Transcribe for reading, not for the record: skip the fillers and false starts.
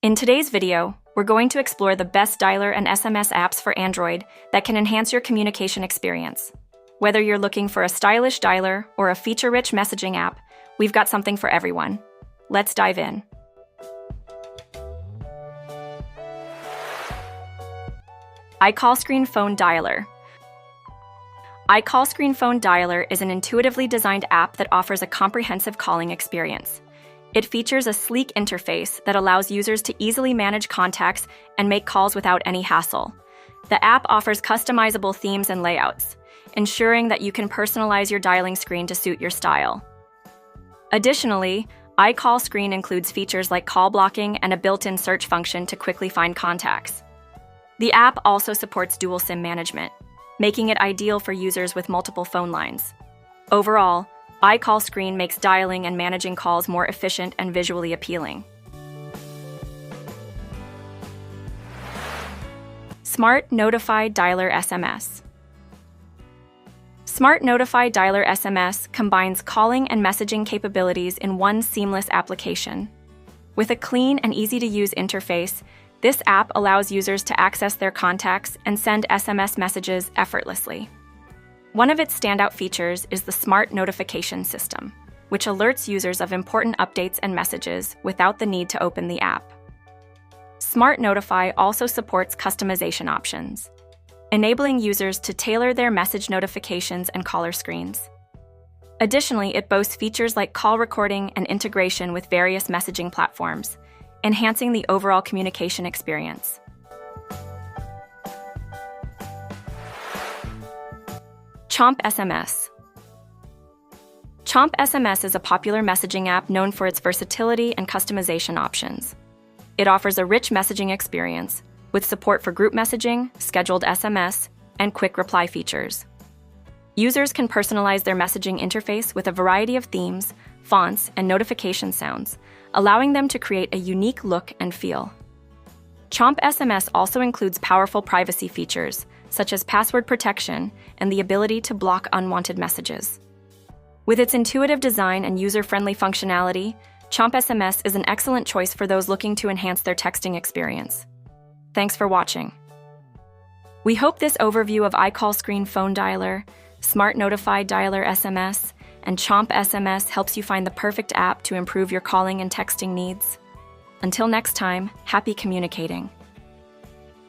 In today's video, we're going to explore the best dialer and SMS apps for Android that can enhance your communication experience. Whether you're looking for a stylish dialer or a feature-rich messaging app, we've got something for everyone. Let's dive in. iCall Screen Phone Dialer. iCall Screen Phone Dialer is an intuitively designed app that offers a comprehensive calling experience. It features a sleek interface that allows users to easily manage contacts and make calls without any hassle. The app offers customizable themes and layouts, ensuring that you can personalize your dialing screen to suit your style. Additionally, iCall Screen includes features like call blocking and a built-in search function to quickly find contacts. The app also supports dual SIM management, making it ideal for users with multiple phone lines. Overall, iCall Screen makes dialing and managing calls more efficient and visually appealing. Smart Notify Dialer SMS. Smart Notify Dialer SMS combines calling and messaging capabilities in one seamless application. With a clean and easy-to-use interface, this app allows users to access their contacts and send SMS messages effortlessly. One of its standout features is the Smart Notification system, which alerts users of important updates and messages without the need to open the app. Smart Notify also supports customization options, enabling users to tailor their message notifications and caller screens. Additionally, it boasts features like call recording and integration with various messaging platforms, enhancing the overall communication experience. Chomp SMS. Chomp SMS is a popular messaging app known for its versatility and customization options. It offers a rich messaging experience with support for group messaging, scheduled SMS, and quick reply features. Users can personalize their messaging interface with a variety of themes, fonts, and notification sounds, allowing them to create a unique look and feel. Chomp SMS also includes powerful privacy features, such as password protection and the ability to block unwanted messages. With its intuitive design and user-friendly functionality, Chomp SMS is an excellent choice for those looking to enhance their texting experience. Thanks for watching. We hope this overview of iCall Screen Phone Dialer, Smart Notify Dialer SMS, and Chomp SMS helps you find the perfect app to improve your calling and texting needs. Until next time, happy communicating.